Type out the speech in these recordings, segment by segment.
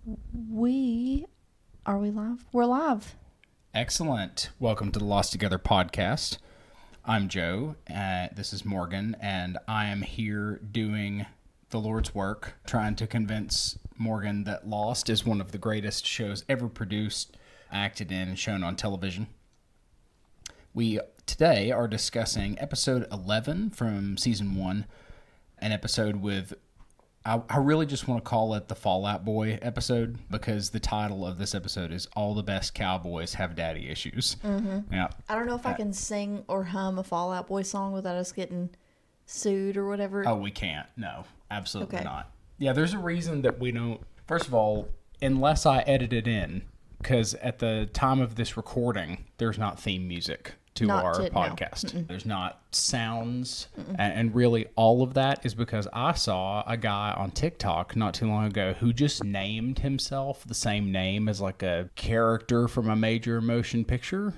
Are we live? We're live. Excellent. Welcome to the Lost Together podcast. I'm Joe. This is Morgan, and I am here doing the Lord's work, trying to convince Morgan that Lost is one of the greatest shows ever produced, acted in, and shown on television. We today are discussing episode 11 from season 1, an episode with I really just want to call it the Fallout Boy episode because the title of this episode is All the Best Cowboys Have Daddy Issues. Mm-hmm. Yeah. I don't know if I can sing or hum a Fallout Boy song without us getting sued or whatever. Oh, we can't. No, absolutely Okay. not. Yeah, there's a reason that we don't. First of all, unless I edit it in, because at the time of this recording, there's not theme music to our podcast. No. There's not sounds. And really all of that is because I saw a guy on TikTok not too long ago who just named himself the same name as like a character from a major motion picture.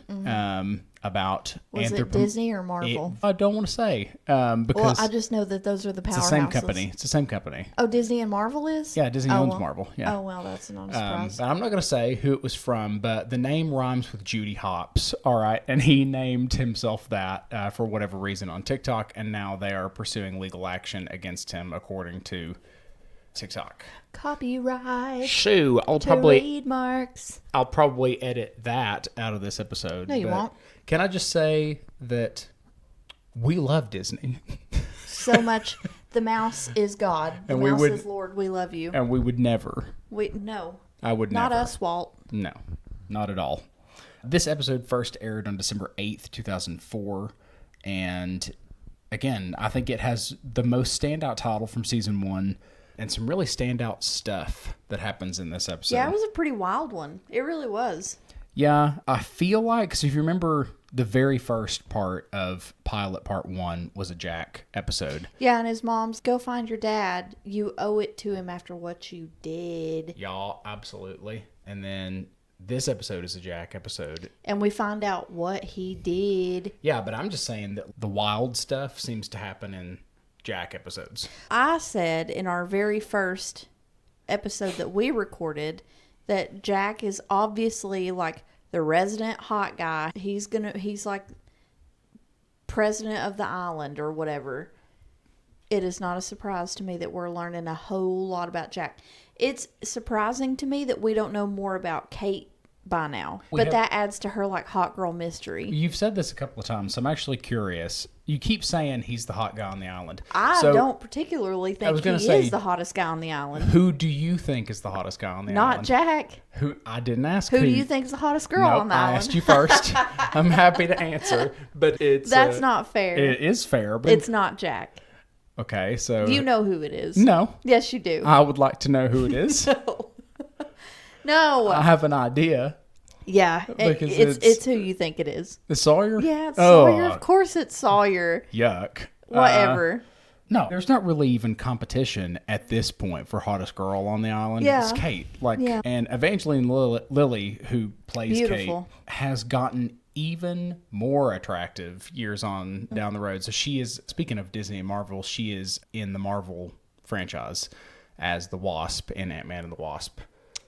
About Was it Disney or Marvel? I don't want to say because I just know that those are the powerhouses. it's the same company. It's the same company. Oh, Disney and Marvel is? Yeah, Disney owns Marvel. Yeah. Oh, well, that's not a surprise. But I'm not going to say who it was from, but the name rhymes with Judy Hopps. All right, and he named himself that for whatever reason on TikTok, and now they are pursuing legal action against him, according to TikTok. Copyright. Shoo! I'll trademarks. probably edit that out of this episode. No, you won't. Can I just say that we love Disney So much. The mouse is God. The mouse is Lord. We love you. and we would never. No. I would Not never. us, Walt. No, not at all. This episode first aired on December 8th, 2004. And again, I think it has the most standout title from season 1 and some really standout stuff that happens in this episode. Yeah, it was a pretty wild one. It really was. Yeah, I feel like, because if you remember, the very first part of pilot part 1 was a Jack episode. Yeah, and his mom's, go find your dad. You owe it to him after what you did. Y'all, absolutely. And then this episode is a Jack episode. And we find out what he did. Yeah, but I'm just saying that the wild stuff seems to happen in Jack episodes. I said in our very first episode that we recorded that Jack is obviously like the resident hot guy. He's like president of the island or whatever. It is not a surprise to me that we're learning a whole lot about Jack. It's surprising to me that we don't know more about Kate by now. That adds to her like hot girl mystery. You've said this a couple of times, so I'm actually curious. You keep saying he's the hot guy on the island. I don't particularly think he is the hottest guy on the island. Who do you think is the hottest guy on the island? Not Jack. Who I didn't ask. Who do you think is the hottest girl on the island? I asked you first. I'm happy to answer, but that's not fair. It is fair, but it's not Jack. Okay, so you know who it is. No. Yes, you do. I would like to know who it is. No. I have an idea. Yeah, it's who you think it is. The Sawyer? Yeah, it's Sawyer. Of course it's Sawyer. Yuck. Whatever. No, there's not really even competition at this point for hottest girl on the island. Yeah. It's Kate. And Evangeline Lilly, who plays Beautiful. Kate, has gotten even more attractive years on down the road. So she is, speaking of Disney and Marvel, she is in the Marvel franchise as the Wasp in Ant-Man and the Wasp.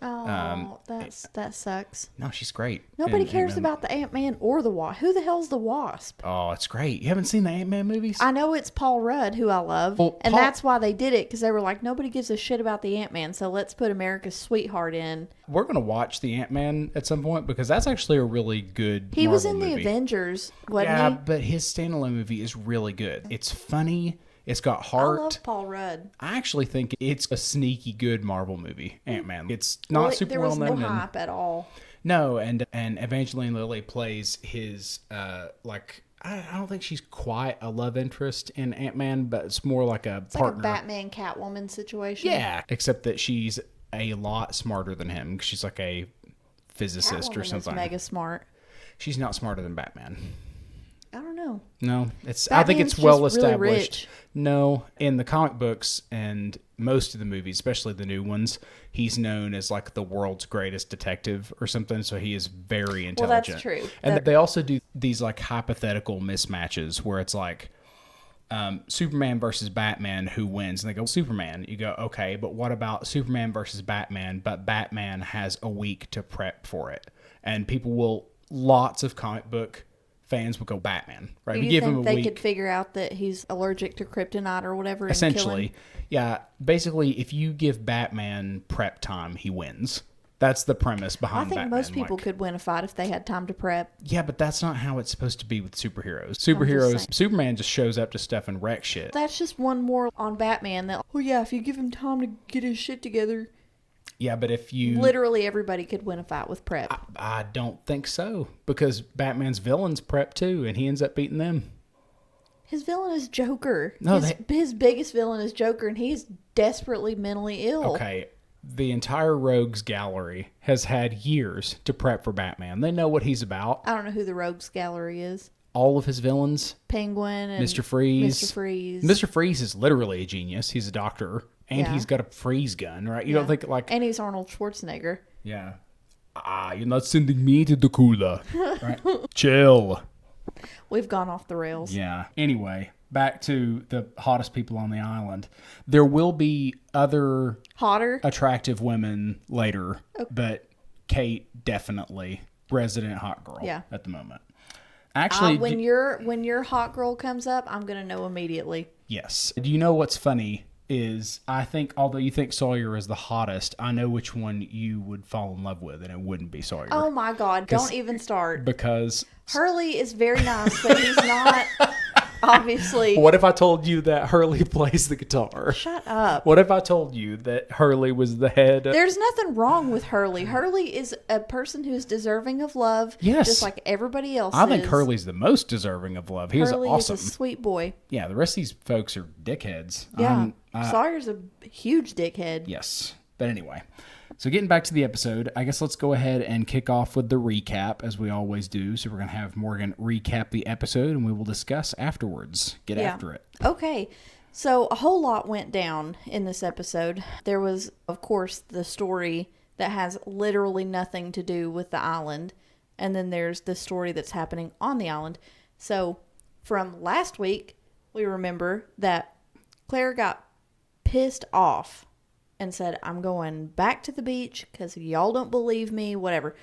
Oh, that sucks. No, she's great. Nobody cares about the Ant-Man or the Wasp. Who the hell's the Wasp? Oh, it's great. You haven't seen the Ant-Man movies? I know it's Paul Rudd, who I love. Well, and that's why they did it, because they were like, nobody gives a shit about the Ant-Man, so let's put America's Sweetheart in. We're going to watch the Ant-Man at some point, because that's actually a really good He was in movie. the Avengers, wasn't he? Yeah, but his standalone movie is really good. It's funny. It's got heart. I love Paul Rudd. I actually think it's a sneaky good Marvel movie, Ant-Man. It's not super well known. There was no hype at all. No, and Evangeline Lilly plays his, I don't think she's quite a love interest in Ant-Man, but it's more like a partner. Like a Batman Catwoman situation. Yeah, except that she's a lot smarter than him. She's like a physicist Catwoman or something. Is mega smart. She's not smarter than Batman. I don't know. No, I think it's Batman's well just really established. rich. No, in the comic books and most of the movies, especially the new ones, he's known as like the world's greatest detective or something. So he is very intelligent. Well, that's true. And they also do these like hypothetical mismatches where it's like, Superman versus Batman, who wins? And they go, Superman. You go, okay, but what about Superman versus Batman, but Batman has a week to prep for it? And lots of comic book fans will go Batman, right? Do We you give think him a they week. could figure out that he's allergic to kryptonite or whatever? Essentially, and kill him? yeah. Basically, if you give Batman prep time, he wins. That's the premise behind I think Batman. most people could win a fight if they had time to prep. Yeah, but that's not how it's supposed to be with superheroes. saying. Superman just shows up to stuff and wreck shit. That's just one more on Batman that, oh yeah, if you give him time to get his shit together. Yeah, but if you... Literally everybody could win a fight with prep. I don't think so, because Batman's villains prep too, and he ends up beating them. His villain is Joker. No, his biggest villain is Joker, and he's desperately mentally ill. Okay, the entire Rogues Gallery has had years to prep for Batman. They know what he's about. I don't know who the Rogues Gallery is. All of his villains. Penguin and Mr. Freeze. Mr. Freeze. Mr. Freeze is literally a genius. He's a doctor. And he's got a freeze gun, right? You don't think like... And he's Arnold Schwarzenegger. Yeah. You're not sending me to the cooler. Right? Chill. We've gone off the rails. Yeah. Anyway, back to the hottest people on the island. There will be other... Hotter? attractive women later, but Kate definitely resident hot girl at the moment. Actually, when your hot girl comes up, I'm gonna know immediately. Yes. Do you know what's funny is I think although you think Sawyer is the hottest, I know which one you would fall in love with, and it wouldn't be Sawyer. Oh my God! Don't even start. Because Hurley is very nice, but he's not. Obviously. What if I told you that Hurley plays the guitar? Shut up. What if I told you that Hurley was the head? There's nothing wrong with Hurley. Hurley is a person who's deserving of love. Yes. Just like everybody else I think Hurley's the most deserving of love. He's Hurley awesome. is a sweet boy. Yeah, the rest of these folks are dickheads. Yeah. Sawyer's a huge dickhead. Yes. But anyway. So getting back to the episode, I guess let's go ahead and kick off with the recap, as we always do. So we're going to have Morgan recap the episode, and we will discuss afterwards. Get after it. Okay. So a whole lot went down in this episode. There was, of course, the story that has literally nothing to do with the island. And then there's the story that's happening on the island. So from last week, we remember that Claire got pissed off and said, I'm going back to the beach because y'all don't believe me, whatever.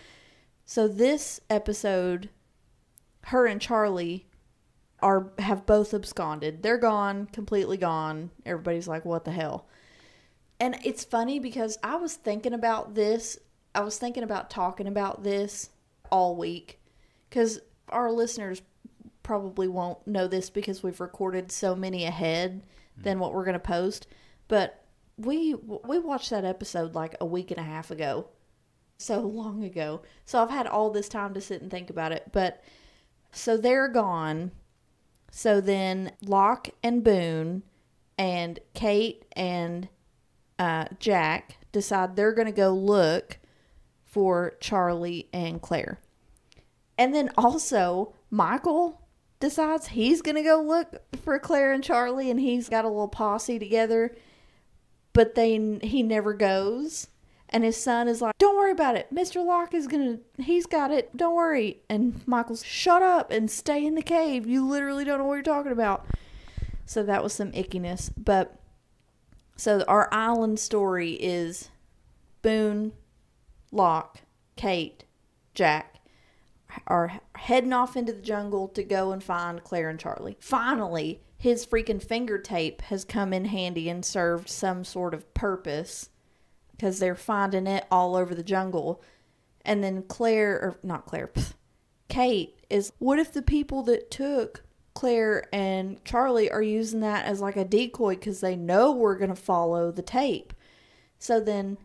So this episode, her and Charlie have both absconded. They're gone, completely gone. Everybody's like, what the hell? And it's funny because I was thinking about this. I was thinking about talking about this all week because our listeners probably won't know this because we've recorded so many ahead than what we're going to post. But we watched that episode like a week and a half ago. So long ago. So I've had all this time to sit and think about it. But so they're gone. So then Locke and Boone and Kate and Jack decide they're going to go look for Charlie and Claire. And then also Michael decides he's going to go look for Claire and Charlie, and he's got a little posse together. But he never goes. And his son is like, don't worry about it. Mr. Locke he's got it. Don't worry. And Michael's, shut up and stay in the cave. You literally don't know what you're talking about. So that was some ickiness. But, so our island story is Boone, Locke, Kate, Jack are heading off into the jungle to go and find Claire and Charlie. Finally, his freaking finger tape has come in handy and served some sort of purpose because they're finding it all over the jungle. And then Kate is, what if the people that took Claire and Charlie are using that as like a decoy because they know we're going to follow the tape? So then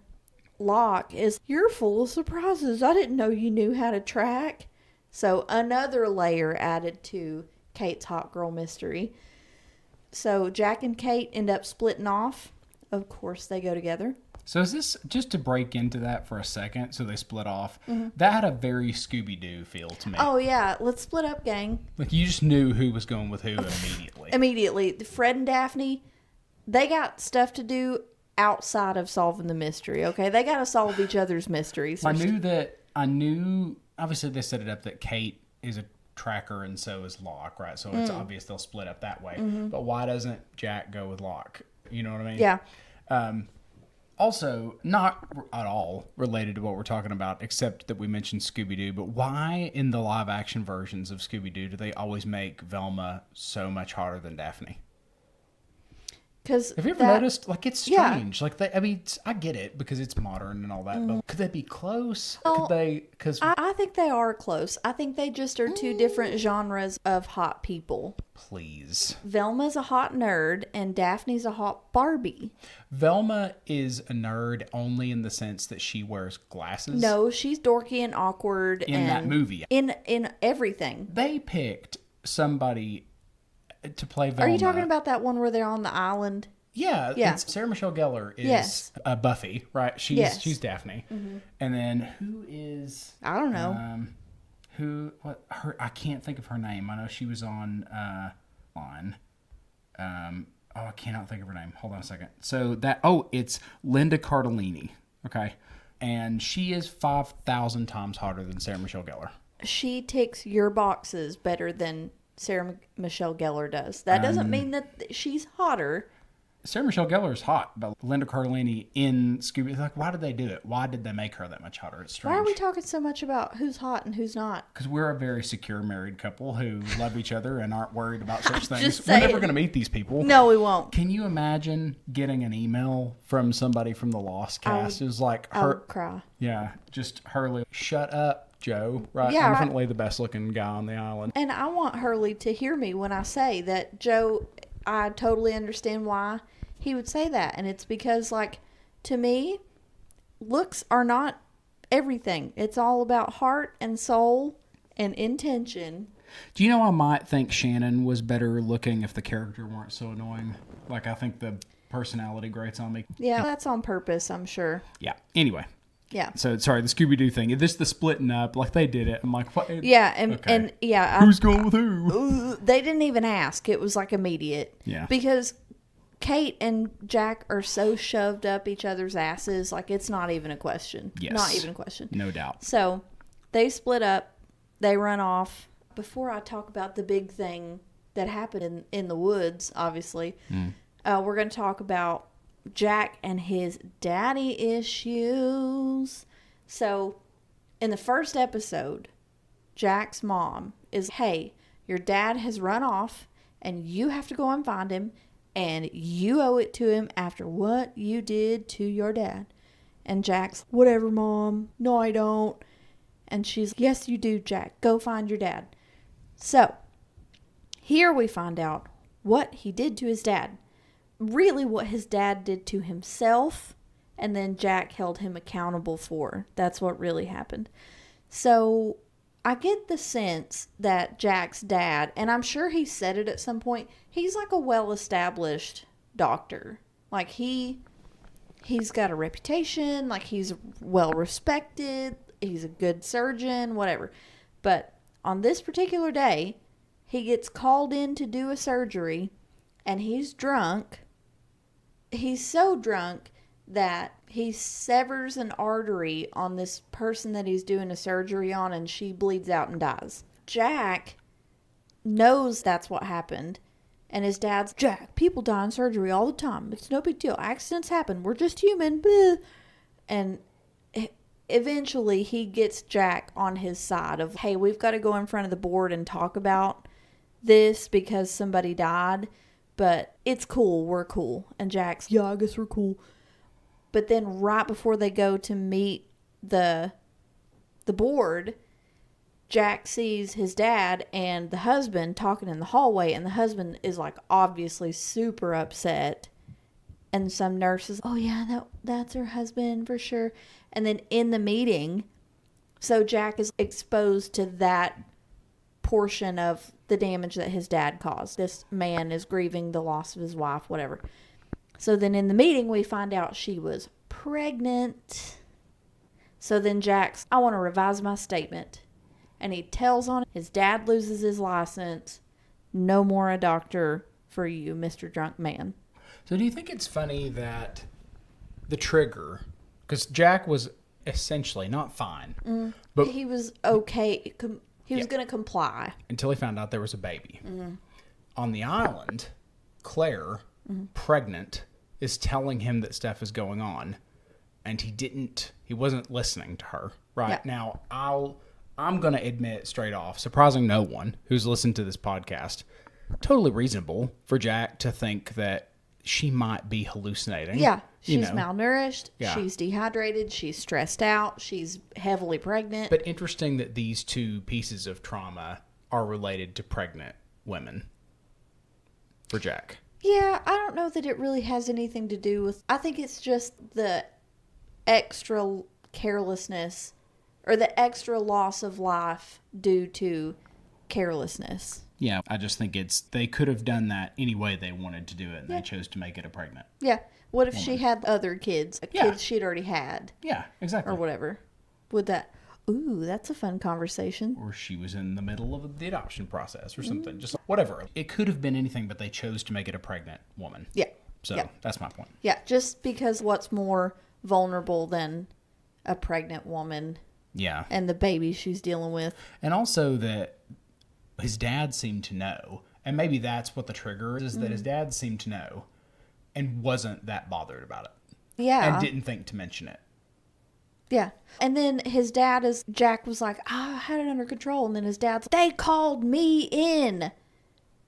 Locke is, you're full of surprises. I didn't know you knew how to track. So another layer added to Kate's hot girl mystery. So Jack and Kate end up splitting off. Of course, they go together. So is this, just to break into that for a second, so they split off, that had a very Scooby-Doo feel to me. Oh, yeah. Let's split up, gang. Like, you just knew who was going with who immediately. Immediately. Fred and Daphne, they got stuff to do outside of solving the mystery, okay? They got to solve each other's mysteries. I knew, obviously they set it up that Kate is a Tracker and so is Locke, right? So it's obvious they'll split up that way. But why doesn't Jack go with Locke? You know what I mean? Yeah. Also, not at all related to what we're talking about, except that we mentioned Scooby-Doo. But why in the live-action versions of Scooby-Doo do they always make Velma so much hotter than Daphne? Because have you ever noticed? Like, it's strange. Yeah. Like, I mean, I get it because it's modern and all that, but could they be close? Well, could they? Because I think they are close. I think they just are two different genres of hot people. Please. Velma's a hot nerd and Daphne's a hot Barbie. Velma is a nerd only in the sense that she wears glasses. No, she's dorky and awkward in that movie. In everything. They picked somebody to play Velma. Are you talking about that one where they're on the island? Yeah. It's Sarah Michelle Gellar is Buffy, right? She's Daphne. Mm-hmm. And then who is... I don't know. I can't think of her name. I know she was on line. I cannot think of her name. Hold on a second. So it's Linda Cardellini. Okay. And she is 5,000 times hotter than Sarah Michelle Gellar. She ticks your boxes better than Sarah Michelle Gellar does. That doesn't mean that she's hotter. Sarah Michelle Gellar is hot, but Linda Cardellini in Scooby, like, why did they do it? Why did they make her that much hotter? It's strange. Why are we talking so much about who's hot and who's not? Because we're a very secure married couple who love each other and aren't worried about such things. Just We're never going to meet these people. No, we won't. Can you imagine getting an email from somebody from the Lost cast? It was like I would cry. Yeah, just Hurley. Shut up, Joe. Right? Yeah, definitely the best looking guy on the island. And I want Hurley to hear me when I say that Joe. I totally understand why he would say that, and it's because, like, to me, looks are not everything. It's all about heart and soul and intention. Do you know I might think Shannon was better looking if the character weren't so annoying? Like, I think the personality grates on me. Yeah, that's on purpose, I'm sure. Yeah. Anyway. Yeah. So, sorry, the Scooby-Doo thing. This the splitting up. Like, they did it. I'm like, what? Yeah, and yeah. Who's going with who? They didn't even ask. It was, like, immediate. Yeah. Because Kate and Jack are so shoved up each other's asses, like, it's not even a question. Yes. Not even a question. No doubt. So, they split up. They run off. Before I talk about the big thing that happened in the woods, obviously, we're going to talk about Jack and his daddy issues. So, in the first episode, Jack's mom is, hey, your dad has run off, and you have to go and find him, and you owe it to him after what you did to your dad. And Jack's, whatever, Mom. No, I don't. And she's, yes, you do, Jack. Go find your dad. So, here we find out what he did to his dad. Really what his dad did to himself, and then Jack held him accountable for. That's what really happened. So, I get the sense that Jack's dad, and I'm sure he said it at some point, he's like a well-established doctor. Like, he's got a reputation, like he's well-respected, he's a good surgeon, whatever. But on this particular day, he gets called in to do a surgery, and he's drunk. He's so drunk that he severs an artery on this person that he's doing a surgery on, and she bleeds out and dies. Jack knows that's what happened, and his dad's, Jack, people die in surgery all the time. It's no big deal. Accidents happen. We're just human. Bleh. And eventually he gets Jack on his side of, hey, we've got to go in front of the board and talk about this because somebody died, but it's cool. We're cool. And Jack's, yeah, I guess we're cool. But then right before they go to meet the board, Jack sees his dad and the husband talking in the hallway, and the husband is like obviously super upset. And some nurse is, oh yeah, that's her husband for sure. And then in the meeting, so Jack is exposed to that portion of the damage that his dad caused. This man is grieving the loss of his wife, whatever. So then in the meeting, we find out she was pregnant. So then Jack's, I want to revise my statement. And he tells on his dad loses his license. No more a doctor for you, Mr. Drunk Man. So do you think it's funny that the trigger, because Jack was essentially not fine, but he was okay, He was going to comply. Until he found out there was a baby. On the island, Claire, pregnant, is telling him that stuff is going on. And he wasn't listening to her. Right. Yeah. Now, I'm going to admit straight off, surprising no one who's listened to this podcast, totally reasonable for Jack to think that she might be hallucinating. Yeah. She's malnourished. Yeah. She's dehydrated. She's stressed out. She's heavily pregnant. But interesting that these two pieces of trauma are related to pregnant women for Jack. Yeah, I don't know that it really has anything to do with... I think it's just the extra carelessness or the extra loss of life due to carelessness. Yeah, I just think they could have done that any way they wanted to do it, and they chose to make it a pregnant. Yeah. What if she had other kids, kids she'd already had? Yeah, exactly. Or whatever. Would that... Ooh, that's a fun conversation. Or she was in the middle of the adoption process or something. Just whatever. It could have been anything, but they chose to make it a pregnant woman. Yeah. So that's my point. Yeah, just because what's more vulnerable than a pregnant woman? Yeah. And the baby she's dealing with. And also that his dad seemed to know, and maybe that's what the trigger is that his dad seemed to know and wasn't that bothered about it. Yeah. And didn't think to mention it. Yeah. And then his dad Jack was like, I had it under control. And then his dad's like, they called me in.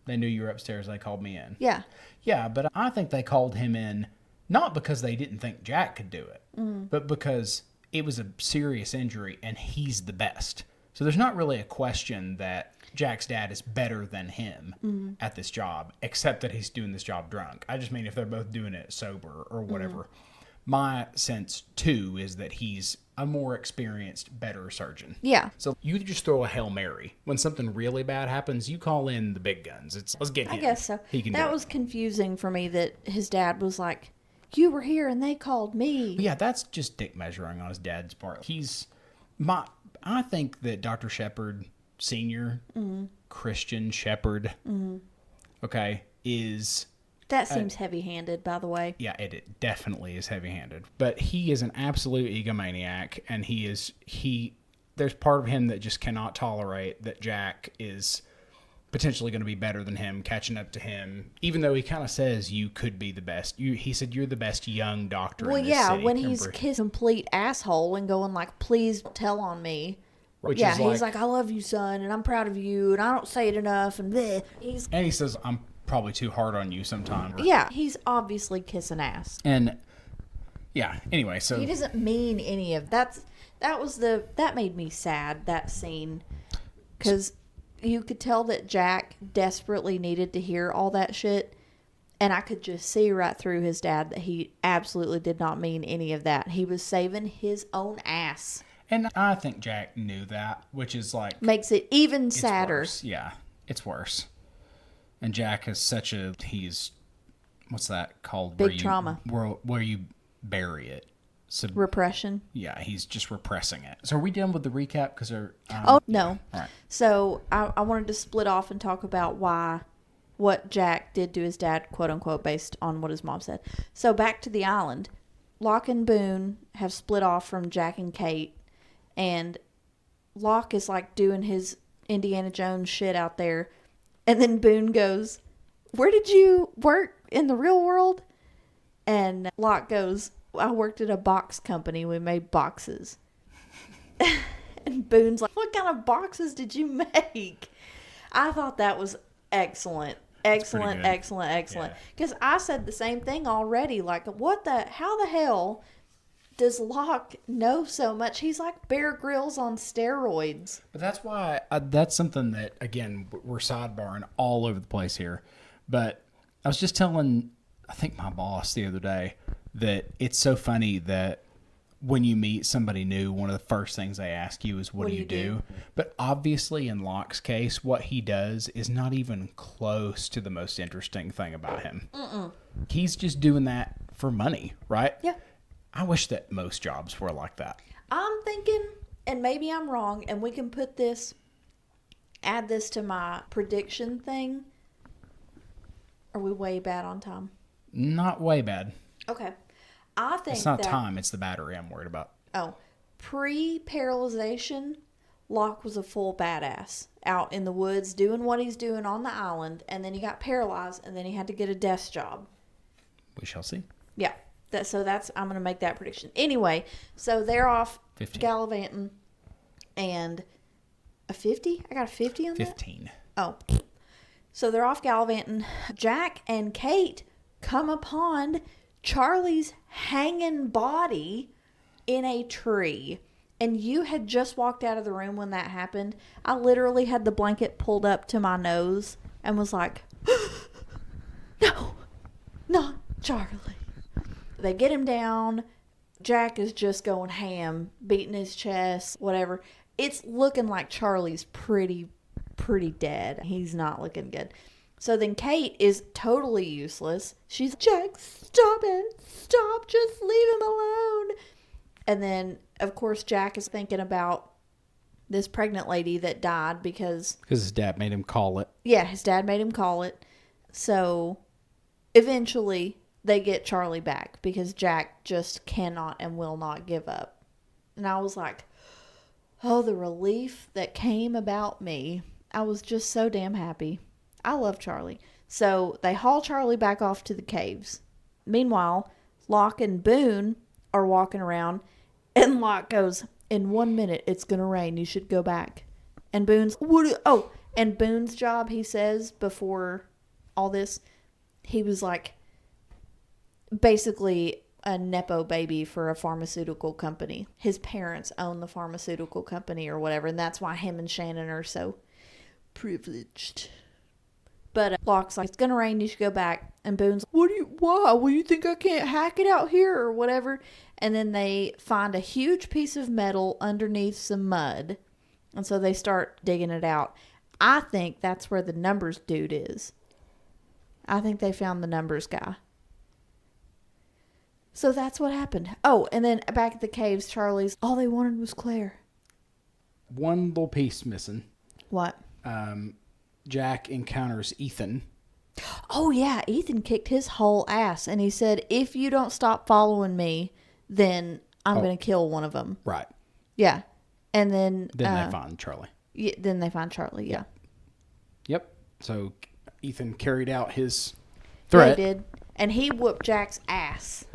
They knew you were upstairs. They called me in. Yeah. Yeah, but I think they called him in not because they didn't think Jack could do it, but because it was a serious injury and he's the best. So there's not really a question that Jack's dad is better than him at this job, except that he's doing this job drunk. I just mean if they're both doing it sober or whatever. My sense, too, is that he's a more experienced, better surgeon. Yeah. So you just throw a Hail Mary. When something really bad happens, you call in the big guns. Let's get him. I guess so. He can that do was it. confusing for me that his dad was like, you were here and they called me. Yeah, that's just dick measuring on his dad's part. I think that Dr. Shepard Sr., Christian Shepard, okay, is... That seems heavy-handed, by the way. Yeah, it definitely is heavy-handed. But he is an absolute egomaniac, and there's part of him that just cannot tolerate that Jack is potentially going to be better than him, catching up to him, even though he kind of says you could be the best. He said you're the best young doctor in this city. When he's his complete asshole and going like, please tell on me. Which yeah, is he's like, I love you, son, and I'm proud of you, and I don't say it enough, and bleh. And he says, I'm probably too hard on you sometime. Yeah, he's obviously kissing ass. And yeah, anyway, so he doesn't mean any of that made me sad, that scene, because you could tell that Jack desperately needed to hear all that shit, and I could just see right through his dad that he absolutely did not mean any of that. He was saving his own ass. And I think Jack knew that, which is like... Makes it even sadder. Worse. Yeah, it's worse. And Jack is he's, what's that called? Big trauma. Where you bury it. So, repression. Yeah, he's just repressing it. So are we done with the recap? Because no. Yeah. All right. So I wanted to split off and talk about what Jack did to his dad, quote unquote, based on what his mom said. So back to the island. Locke and Boone have split off from Jack and Kate. And Locke is like doing his Indiana Jones shit out there. And then Boone goes, where did you work in the real world? And Locke goes, I worked at a box company. We made boxes. And Boone's like, what kind of boxes did you make? I thought that was excellent. Excellent. Because I said the same thing already. Like, how the hell does Locke know so much? He's like Bear Grylls on steroids. But that's why, that's something that, again, we're sidebarring all over the place here. But I was just telling, I think my boss the other day, that it's so funny that when you meet somebody new, one of the first things they ask you is, what do you do? But obviously in Locke's case, what he does is not even close to the most interesting thing about him. He's just doing that for money, right? Yeah. I wish that most jobs were like that. I'm thinking, and maybe I'm wrong, and we can add this to my prediction thing. Are we way bad on time? Not way bad. Okay. I think it's not time, it's the battery I'm worried about. Oh, pre-paralyzation, Locke was a full badass out in the woods doing what he's doing on the island, and then he got paralyzed, and then he had to get a desk job. We shall see. Yeah. I'm going to make that prediction. Anyway, so they're off 15. gallivanting, and a 50? I got a 50 on 15. that? Oh. So they're off gallivanting. Jack and Kate come upon Charlie's hanging body in a tree. And you had just walked out of the room when that happened. I literally had the blanket pulled up to my nose and was like, no, not Charlie. They get him down. Jack is just going ham, beating his chest, whatever. It's looking like Charlie's pretty dead. He's not looking good. So then Kate is totally useless. She's, Jack, stop it. Stop. Just leave him alone. And then, of course, Jack is thinking about this pregnant lady that died because his dad made him call it. Yeah, his dad made him call it. So eventually they get Charlie back because Jack just cannot and will not give up. And I was like, oh, the relief that came about me. I was just so damn happy. I love Charlie. So they haul Charlie back off to the caves. Meanwhile, Locke and Boone are walking around, and Locke goes, in 1 minute, it's going to rain. You should go back. And Boone's, and Boone's job, he says, before all this, he was like, basically a Nepo baby for a pharmaceutical company. His parents own the pharmaceutical company or whatever, and that's why him and Shannon are so privileged. But Locke's like, it's going to rain, you should go back. And Boone's like, why? Well, you think I can't hack it out here or whatever? And then they find a huge piece of metal underneath some mud. And so they start digging it out. I think that's where the numbers dude is. I think they found the numbers guy. So that's what happened. Oh, and then back at the caves, Charlie's, all they wanted was Claire. One little piece missing. What? Jack encounters Ethan. Oh, yeah. Ethan kicked his whole ass. And he said, if you don't stop following me, then I'm going to kill one of them. Right. Yeah. And then... Then they find Charlie. Yeah, then they find Charlie, yeah. Yep. So Ethan carried out his threat. Yeah, he did. And he whooped Jack's ass.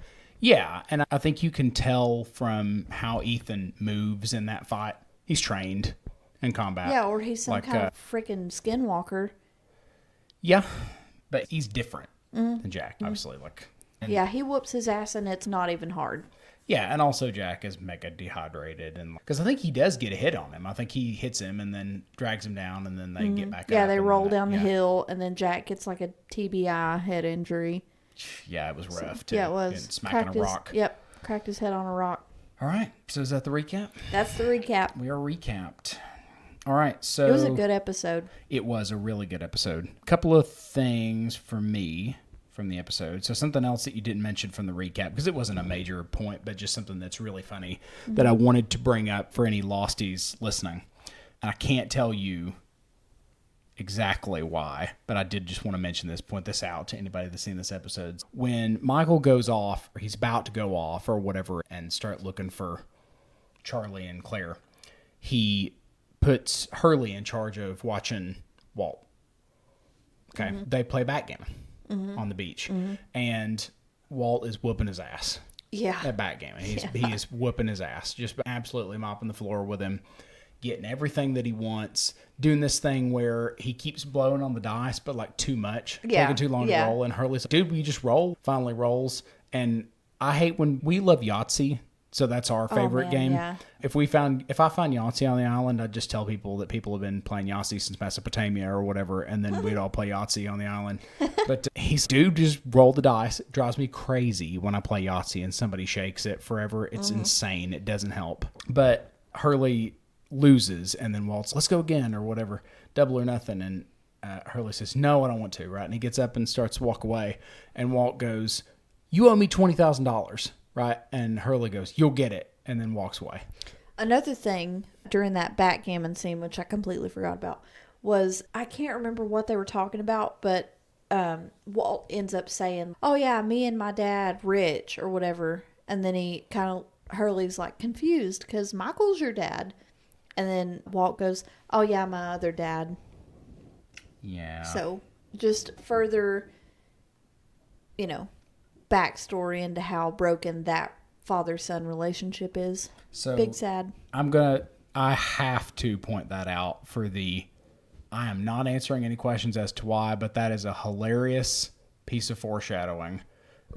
Yeah. And I think you can tell from how Ethan moves in that fight. He's trained in combat. Yeah, or he's some kind of freaking skinwalker. Yeah, but he's different than Jack, obviously. Yeah, he whoops his ass and it's not even hard. Yeah, and also Jack is mega dehydrated, and because I think he does get a hit on him. I think he hits him and then drags him down, and then they get back up. Yeah, they roll down the hill, and then Jack gets like a TBI head injury. Yeah, it was rough too. Yeah, it was. Smacking a rock. Yep, cracked his head on a rock. All right, so is that the recap? That's the recap. We are recapped. All right, so... It was a good episode. It was a really good episode. A couple of things for me from the episode. So something else that you didn't mention from the recap, because it wasn't a major point, but just something that's really funny that I wanted to bring up for any Losties listening. And I can't tell you exactly why, but I did just want to mention this, point this out to anybody that's seen this episode. When Michael goes off, or he's about to go off or whatever, and start looking for Charlie and Claire, he puts Hurley in charge of watching Walt. Okay. They play backgammon on the beach. And Walt is whooping his ass. Yeah. At backgammon. He is whooping his ass. Just absolutely mopping the floor with him. Getting everything that he wants. Doing this thing where he keeps blowing on the dice, but like too much. Yeah. Taking too long to roll. And Hurley's like, dude, will you just roll? Finally rolls. And I hate when we love Yahtzee. So that's our favorite game. Yeah. If I find Yahtzee on the island, I'd just tell people that people have been playing Yahtzee since Mesopotamia or whatever, and then we'd all play Yahtzee on the island. But dude just roll the dice. It drives me crazy when I play Yahtzee and somebody shakes it forever. It's insane. It doesn't help. But Hurley loses, and then Walt's, let's go again or whatever, double or nothing. And Hurley says, no, I don't want to, right? And he gets up and starts to walk away. And Walt goes, you owe me $20,000. Right? And Hurley goes, you'll get it, and then walks away. Another thing during that backgammon scene, which I completely forgot about, was I can't remember what they were talking about, but Walt ends up saying, oh yeah, me and my dad, Rich, or whatever. And then Hurley's like confused because Michael's your dad. And then Walt goes, "Oh yeah, my other dad." Yeah. So just further, backstory into how broken that father-son relationship is. So Big sad. I have to point that out I am not answering any questions as to why, but that is a hilarious piece of foreshadowing.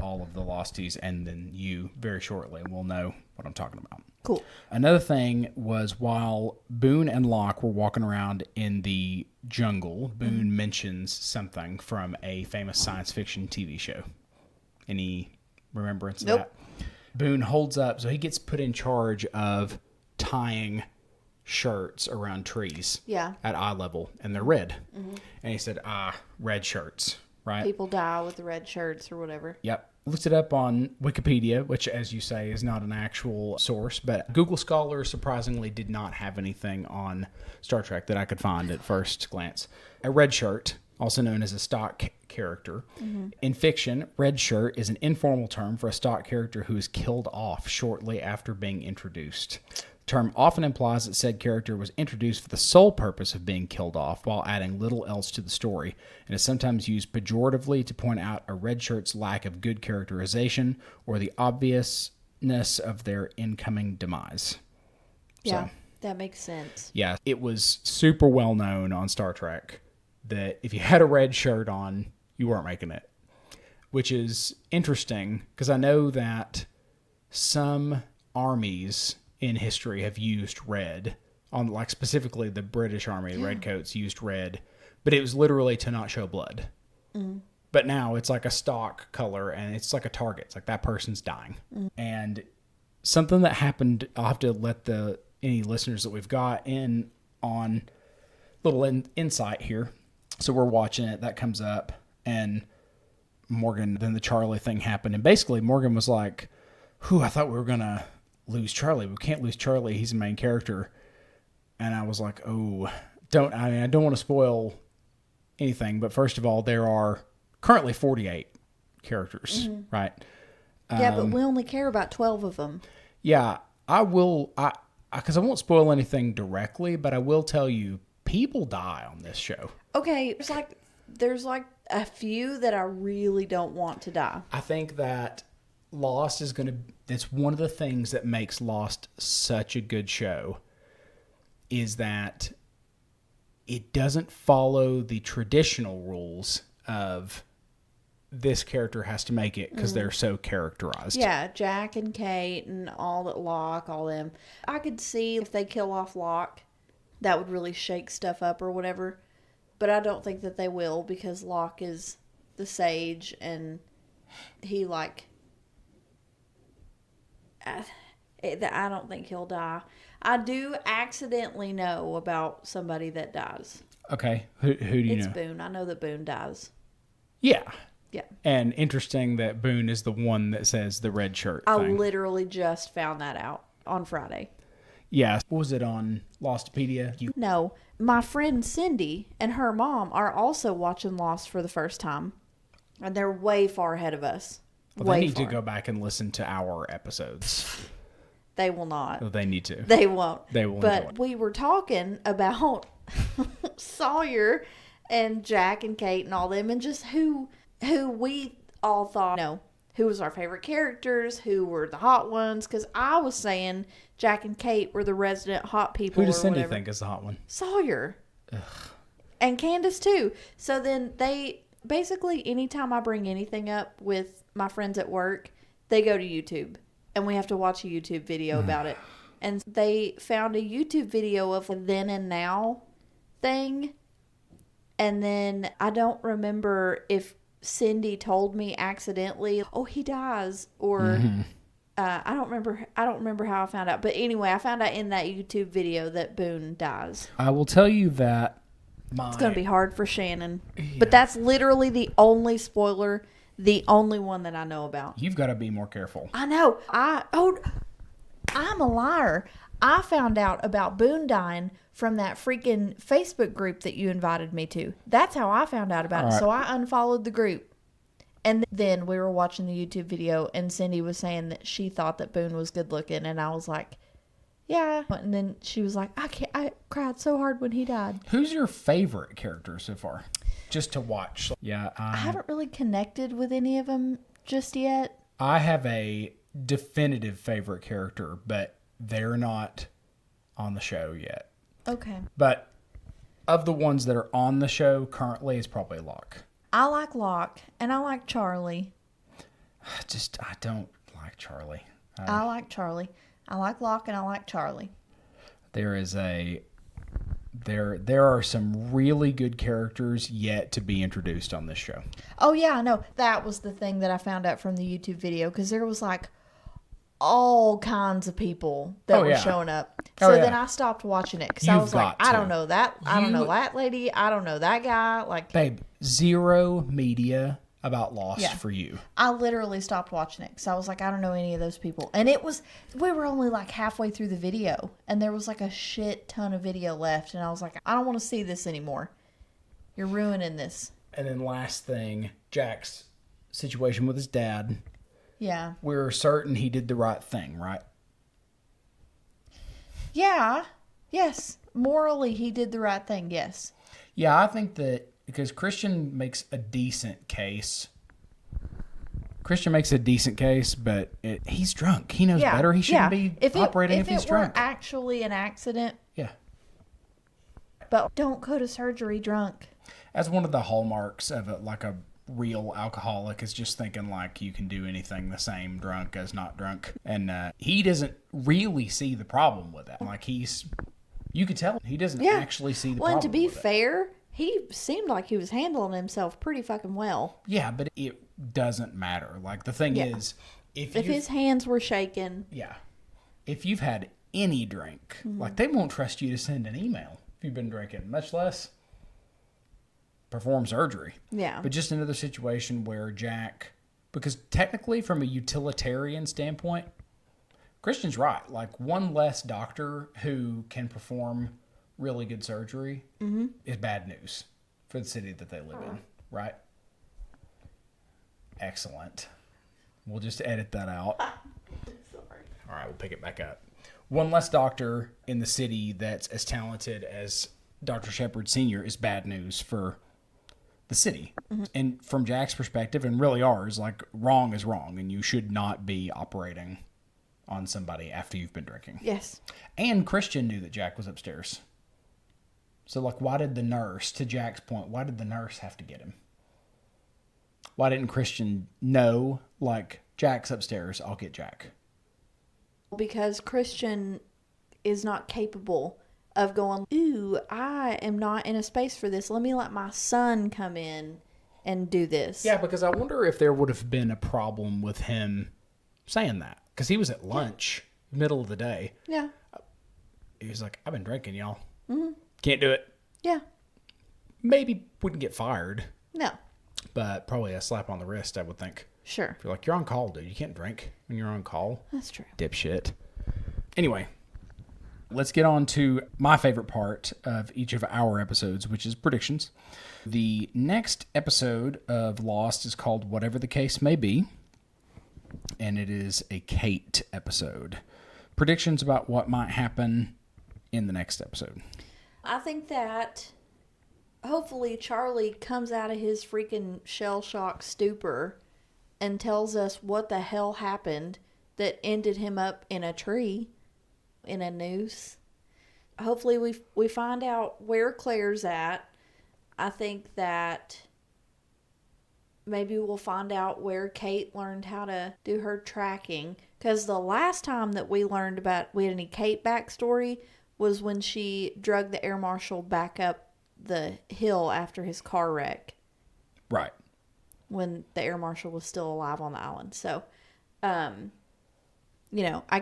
All of the Losties, and then you very shortly will know what I'm talking about. Cool. Another thing was while Boone and Locke were walking around in the jungle, Boone mentions something from a famous science fiction TV show. Any remembrance of that? Boone holds up, so he gets put in charge of tying shirts around trees at eye level, and they're red. And he said, red shirts, right? People die with the red shirts or whatever. Yep. Looked it up on Wikipedia, which, as you say, is not an actual source, but Google Scholar surprisingly did not have anything on Star Trek that I could find at first glance. A red shirt, also known as a stock character. In fiction, red shirt is an informal term for a stock character who is killed off shortly after being introduced. The term often implies that said character was introduced for the sole purpose of being killed off while adding little else to the story, and is sometimes used pejoratively to point out a red shirt's lack of good characterization or the obviousness of their incoming demise. Yeah, that makes sense. Yeah, it was super well known on Star Trek that if you had a red shirt on, you weren't making it, which is interesting because I know that some armies in history have used red on, like, specifically the British Army, the Redcoats used red, but it was literally to not show blood. But now it's like a stock color and it's like a target. It's like that person's dying. And something that happened, I'll have to let any listeners that we've got in on little insight here. So we're watching it, that comes up, and Morgan, then the Charlie thing happened. And basically Morgan was like, I thought we were going to lose Charlie. We can't lose Charlie. He's the main character. And I was like, I don't want to spoil anything, but first of all, there are currently 48 characters, right? Yeah, but we only care about 12 of them. Yeah, I will, because I won't spoil anything directly, but I will tell you, people die on this show. Okay, there's like a few that I really don't want to die. I think that Lost is it's one of the things that makes Lost such a good show is that it doesn't follow the traditional rules of this character has to make it because they're so characterized. Yeah, Jack and Kate and all that, Locke, all them. I could see if they kill off Locke, that would really shake stuff up or whatever. But I don't think that they will because Locke is the sage and he I don't think he'll die. I do accidentally know about somebody that dies. Okay. Who do you know? It's Boone. I know that Boone dies. Yeah. Yeah. And interesting that Boone is the one that says the red shirt I thing. literally just found that out on Friday. Yeah. What was it on Lostopedia? No. My friend Cindy and her mom are also watching Lost for the first time. And they're way far ahead of us. Well, they need to go back and listen to our episodes. They will not. Oh, they need to. They won't. They will. But we were talking about Sawyer and Jack and Kate and all them, and just who we all thought, who was our favorite characters, who were the hot ones. Because I was saying Jack and Kate were the resident hot people. Who does Cindy think is the hot one? Sawyer. Ugh. And Candace too. So then basically anytime I bring anything up with my friends at work, they go to YouTube. And we have to watch a YouTube video about it. And they found a YouTube video of a then and now thing. And then I don't remember if Cindy told me accidentally, he dies. Or I don't remember how I found out. But anyway, I found out in that YouTube video that Boone dies. I will tell you that it's going to be hard for Shannon. Yeah. But that's literally the only spoiler, the only one that I know about. You've got to be more careful. I know. I'm a liar. I found out about Boone dying from that freaking Facebook group that you invited me to. That's how I found out about it. Right. So I unfollowed the group. And then we were watching the YouTube video and Cindy was saying that she thought that Boone was good looking. And I was like, Yeah. And then she was like, I cried so hard when he died. Who's your favorite character so far? Just to watch. Yeah. I haven't really connected with any of them just yet. I have a definitive favorite character, but they're not on the show yet. Okay. But of the ones that are on the show currently, it's probably Locke. I like Locke, and I like Charlie. I don't like Charlie. I like Charlie. I like Locke, and I like Charlie. There are some really good characters yet to be introduced on this show. Oh, yeah, I know. That was the thing that I found out from the YouTube video, because there was like all kinds of people that were showing up. So then I stopped watching it because I was like, I don't know that. I don't know that lady. I don't know that guy. Like, babe, zero media about Lost for you. I literally stopped watching it because I was like, I don't know any of those people. And we were only like halfway through the video, and there was like a shit ton of video left. And I was like, I don't want to see this anymore. You're ruining this. And then last thing, Jack's situation with his dad. Yeah. We're certain he did the right thing, right? Yeah. Yes. Morally, he did the right thing. Yes. Yeah, I think that because Christian makes a decent case. But he's drunk. He knows better. He shouldn't be operating if he's drunk. If it were actually an accident. Yeah. But don't go to surgery drunk. As one of the hallmarks of a real alcoholic is just thinking like you can do anything the same drunk as not drunk. And he doesn't really see the problem with that. Like you could tell he doesn't actually see the problem. Well, and to be fair, he seemed like he was handling himself pretty fucking well. Yeah, but it doesn't matter. Like the thing is, if his hands were shaking. Yeah. If you've had any drink, like they won't trust you to send an email if you've been drinking, much less perform surgery. Yeah. But just another situation where Jack, because technically from a utilitarian standpoint, Christian's right. Like one less doctor who can perform really good surgery is bad news for the city that they live in, right? Excellent. We'll just edit that out. Sorry. All right, we'll pick it back up. One less doctor in the city that's as talented as Dr. Shepard Sr. is bad news for the city. And from Jack's perspective, and really ours, like wrong is wrong, and you should not be operating on somebody after you've been drinking. Yes. And Christian knew that Jack was upstairs. So, like, why did the nurse, to Jack's point, why did the nurse have to get him? Why didn't Christian know, like, Jack's upstairs, I'll get Jack? Because Christian is not capable of going, ooh, I am not in a space for this. Let me let my son come in and do this. Yeah, because I wonder if there would have been a problem with him saying that. Because he was at lunch, middle of the day. Yeah. He was like, I've been drinking, y'all. Can't do it. Yeah. Maybe wouldn't get fired. No. But probably a slap on the wrist, I would think. Sure. If you're like, you're on call, dude. You can't drink when you're on call. That's true. Dipshit. Anyway, let's get on to my favorite part of each of our episodes, which is predictions. The next episode of Lost is called Whatever the Case May Be, and it is a Kate episode. Predictions about what might happen in the next episode. I think that hopefully Charlie comes out of his freaking shell-shock stupor and tells us what the hell happened that ended him up in a tree, in a noose. Hopefully we find out where Claire's at. I think that maybe we'll find out where Kate learned how to do her tracking. Because the last time that we learned about we had any Kate backstory was when she drugged the air marshal back up the hill after his car wreck. Right. When the air marshal was still alive on the island. So, I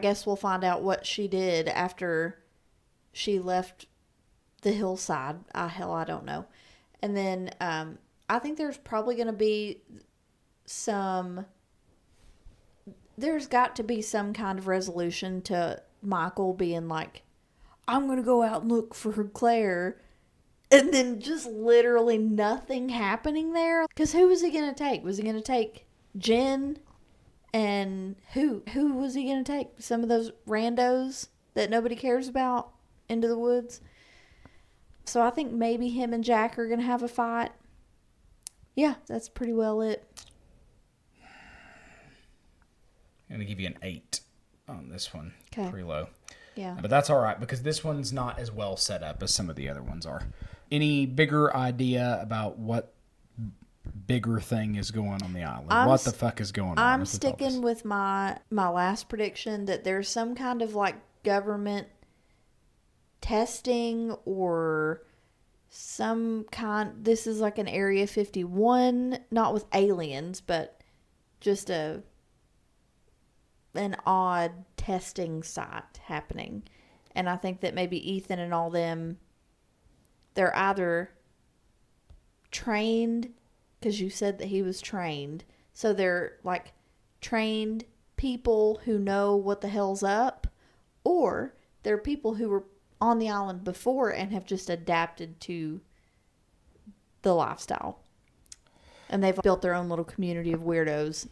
guess we'll find out what she did after she left the hillside. I don't know. And then I think there's probably going to be there's got to be some kind of resolution to Michael being like, I'm going to go out and look for Claire. And then just literally nothing happening there. Because who was he going to take? Was he going to take Jen? And who was he going to take? Some of those randos? that nobody cares about into the woods. So I think maybe him and Jack are going to have a fight. Yeah, that's pretty well it. I'm going to give you an 8 on this one. Okay. Pretty low. Yeah. But that's all right because this one's not as well set up as some of the other ones are. Any bigger idea about what bigger thing is going on the island? What the fuck is going on? I'm sticking with my last prediction that there's some kind of like government testing or some kind. This is like an Area 51, not with aliens, but just an odd testing site happening. And I think that maybe Ethan and all them, they're either trained, because you said that he was trained, so they're like trained people who know what the hell's up, or they're people who were on the island before and have just adapted to the lifestyle, and they've built their own little community of weirdos.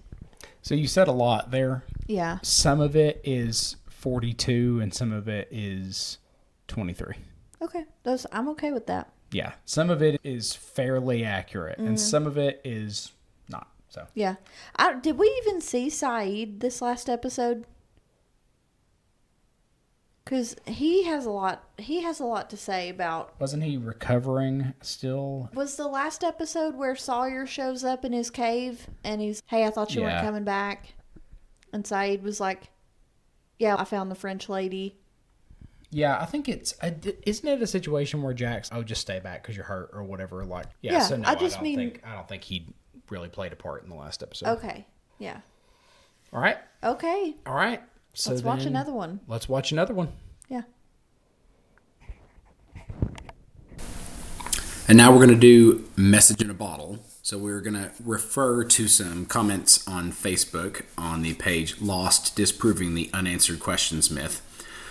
So you said a lot there. Yeah. Some of it is 42 and some of it is 23. Okay. I'm okay with that. Yeah. Some of it is fairly accurate and some of it is not. So Yeah. Did we even see Saeed this last episode? Because he has a lot to say about... Wasn't he recovering still? Was the last episode where Sawyer shows up in his cave and he's, hey, I thought you weren't coming back. And Saeed was like, yeah, I found the French lady. Yeah, I think isn't it a situation where Jack's, just stay back because you're hurt or whatever? Like, yeah. So no, I don't think he really played a part in the last episode. Okay. Yeah. All right. Okay. All right. So let's watch another one. Let's watch another one. Yeah. And now we're going to do message in a bottle. So we're going to refer to some comments on Facebook on the page Lost Disproving the Unanswered Questions Myth.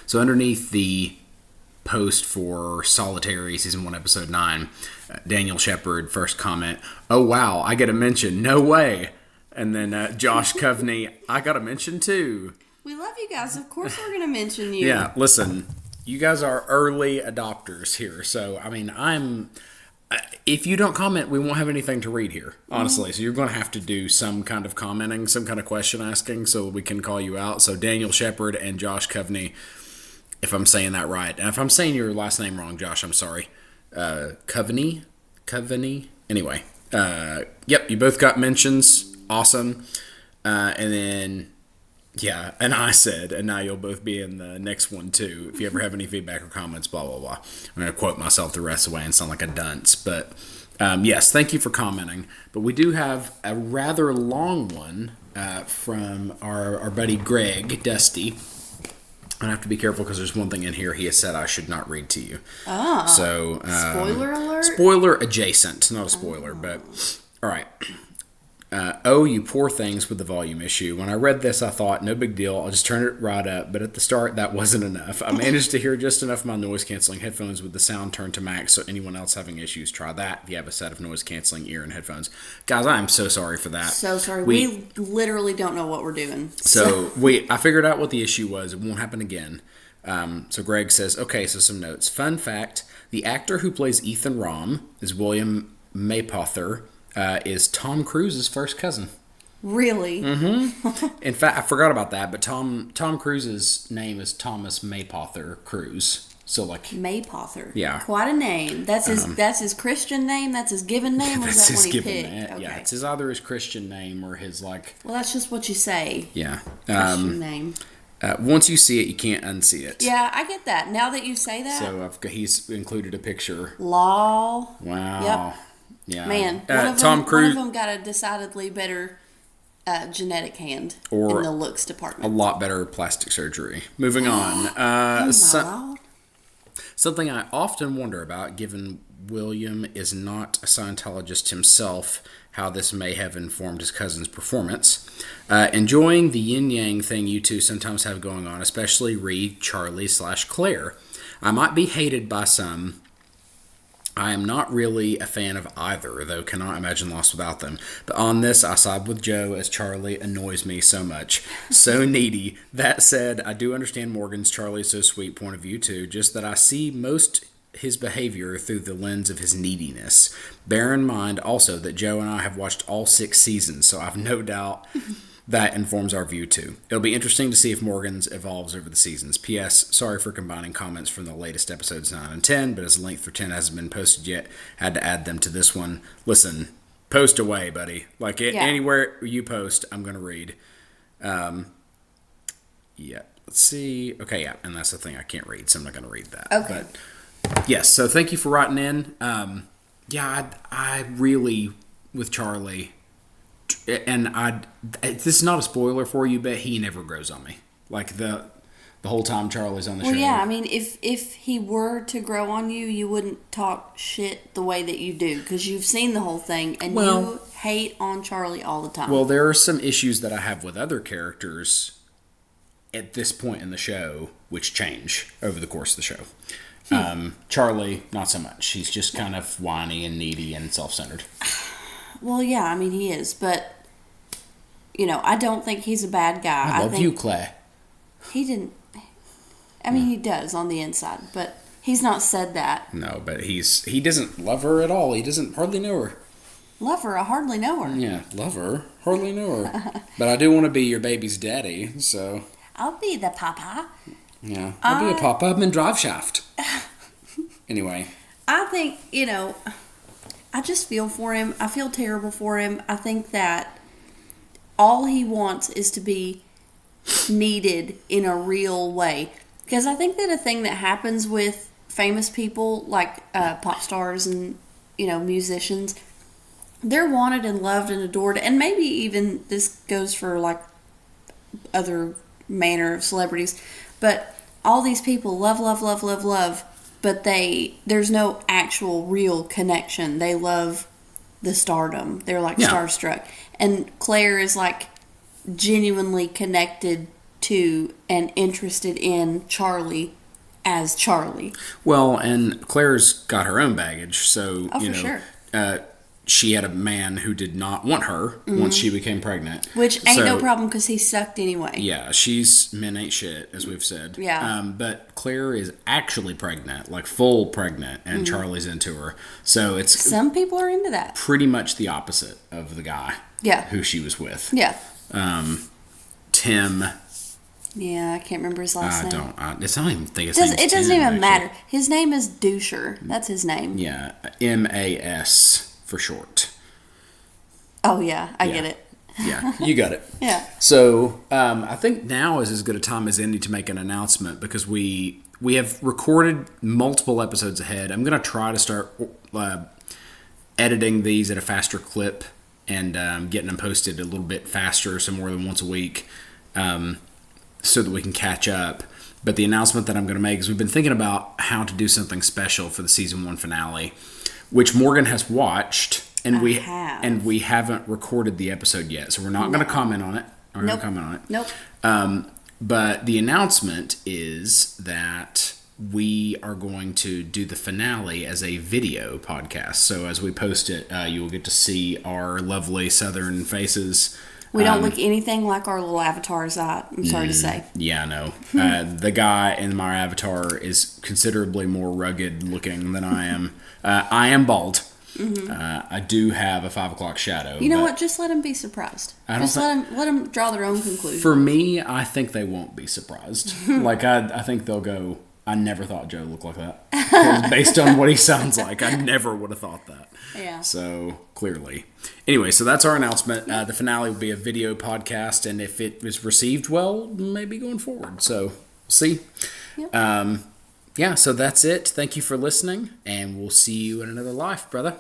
So underneath the post for Solitary Season 1 Episode 9, Daniel Shepard first comment, "Oh wow, I get a mention. No way." And then Josh Coveney, "I got a mention too." We love you guys. Of course we're going to mention you. Yeah, listen, you guys are early adopters here. So, I mean, if you don't comment, we won't have anything to read here, honestly. So you're going to have to do some kind of commenting, some kind of question asking so we can call you out. So Daniel Shepard and Josh Coveney, if I'm saying that right. And if I'm saying your last name wrong, Josh, I'm sorry. Coveney? Anyway, yep, you both got mentions. Awesome. And then... yeah, and I said, and now you'll both be in the next one too. If you ever have any feedback or comments, blah, blah, blah. I'm going to quote myself the rest of the way and sound like a dunce. But yes, thank you for commenting. But we do have a rather long one from our buddy Greg, Dusty. I have to be careful because there's one thing in here he has said I should not read to you. So spoiler alert? Spoiler adjacent, not a spoiler, but all right. Oh, you poor things with the volume issue. When I read this, I thought, no big deal. I'll just turn it right up. But at the start, that wasn't enough. I managed to hear just enough of my noise-canceling headphones with the sound turned to max, so anyone else having issues, try that if you have a set of noise-canceling ear and headphones. Guys, I am so sorry for that. So sorry. We literally don't know what we're doing. So I figured out what the issue was. It won't happen again. So Greg says, okay, so some notes. Fun fact, the actor who plays Ethan Rom is William Maypother, is Tom Cruise's first cousin. Really? Mm-hmm. In fact, I forgot about that, but Tom Cruise's name is Thomas Maypother Cruise. So like Maypother. Yeah. Quite a name. That's his Christian name? That's his given name? Or that's is that his one he given picked? name. Okay. Yeah, it's either his Christian name or his like... Well, that's just what you say. Yeah. Christian name. Once you see it, you can't unsee it. Yeah, I get that. Now that you say that. So he's included a picture. Law. Wow. Yep. Yeah. Man, Tom Cruise, one of them got a decidedly better genetic hand or in the looks department. A lot better plastic surgery. Moving on. Something I often wonder about, given William is not a Scientologist himself, how this may have informed his cousin's performance. Enjoying the yin-yang thing you two sometimes have going on, especially Reed, Charlie / Claire. I might be hated by some, I am not really a fan of either, though cannot imagine Lost without them. But on this, I side with Joe, as Charlie annoys me so much. So needy. That said, I do understand Morgan's Charlie so sweet point of view too, just that I see most his behavior through the lens of his neediness. Bear in mind also that Joe and I have watched all 6 seasons, so I've no doubt that informs our view too. It'll be interesting to see if Morgan's evolves over the seasons. P.S. Sorry for combining comments from the latest episodes 9 and 10, but as the link for 10 hasn't been posted yet, had to add them to this one. Listen, post away, buddy. Like anywhere you post, I'm going to read. Yeah, let's see. Okay, yeah, and that's the thing, I can't read, so I'm not going to read that. Okay. But yes, so thank you for writing in. I really, with Charlie, and this is not a spoiler for you, but he never grows on me. Like the whole time Charlie's on the show. Well, yeah, I mean, if he were to grow on you, you wouldn't talk shit the way that you do, because you've seen the whole thing, and you hate on Charlie all the time. Well, there are some issues that I have with other characters at this point in the show, which change over the course of the show. Charlie, not so much. He's just kind of whiny and needy and self-centered. Well, yeah, I mean, he is, but, I don't think he's a bad guy. I love you, Claire. He didn't, I mean, he does on the inside, but he's not said that. No, but he doesn't love her at all. He doesn't hardly know her. Love her, I hardly know her. Yeah, love her, hardly know her. But I do want to be your baby's daddy, so. I'll be the papa. Yeah, I'll be a papa. I'm in drive shaft. Anyway. I think, I just feel for him. I feel terrible for him. I think that all he wants is to be needed in a real way. Because I think that a thing that happens with famous people, like pop stars and, musicians, they're wanted and loved and adored. And maybe even this goes for, like, other manner of celebrities. But all these people love, but there's no actual real connection. They love the stardom. They're like starstruck. And Claire is like genuinely connected to and interested in Charlie as Charlie. Well, and Claire's got her own baggage, so sure. She had a man who did not want her once she became pregnant. Which ain't no problem because he sucked anyway. Yeah, men ain't shit, as we've said. Yeah. But Claire is actually pregnant, like full pregnant, and Charlie's into her. So it's... Some people are into that. Pretty much the opposite of the guy who she was with. Yeah. Tim... Yeah, I can't remember his last name. I don't even think his name. It doesn't Tim, even matter. His name is Doucher. That's his name. Yeah, M-A-S for short. Oh, yeah, I get it. Yeah, you got it. Yeah. So I think now is as good a time as any to make an announcement because we have recorded multiple episodes ahead. I'm going to try to start editing these at a faster clip and getting them posted a little bit faster, so more than once a week, so that we can catch up. But the announcement that I'm going to make is we've been thinking about how to do something special for the season 1 finale, which Morgan has watched. And we haven't recorded the episode yet, so we're not going to comment on it. Nope. But the announcement is that we are going to do the finale as a video podcast. So as we post it, you will get to see our lovely Southern faces. We don't look anything like our little avatars. I'm sorry to say. Yeah, I know. The guy in my avatar is considerably more rugged looking than I am. I am bald. Mm-hmm. I do have a 5 o'clock shadow. You know what? Just let them be surprised. Let them draw their own conclusion. For me, I think they won't be surprised. Like I think they'll go, I never thought Joe looked like that. Based on what he sounds like, I never would have thought that. Yeah. So clearly. Anyway, so that's our announcement. The finale will be a video podcast, and if it is received well, maybe going forward. So we'll see. Yep. Yeah, so that's it. Thank you for listening, and we'll see you in another life, brother.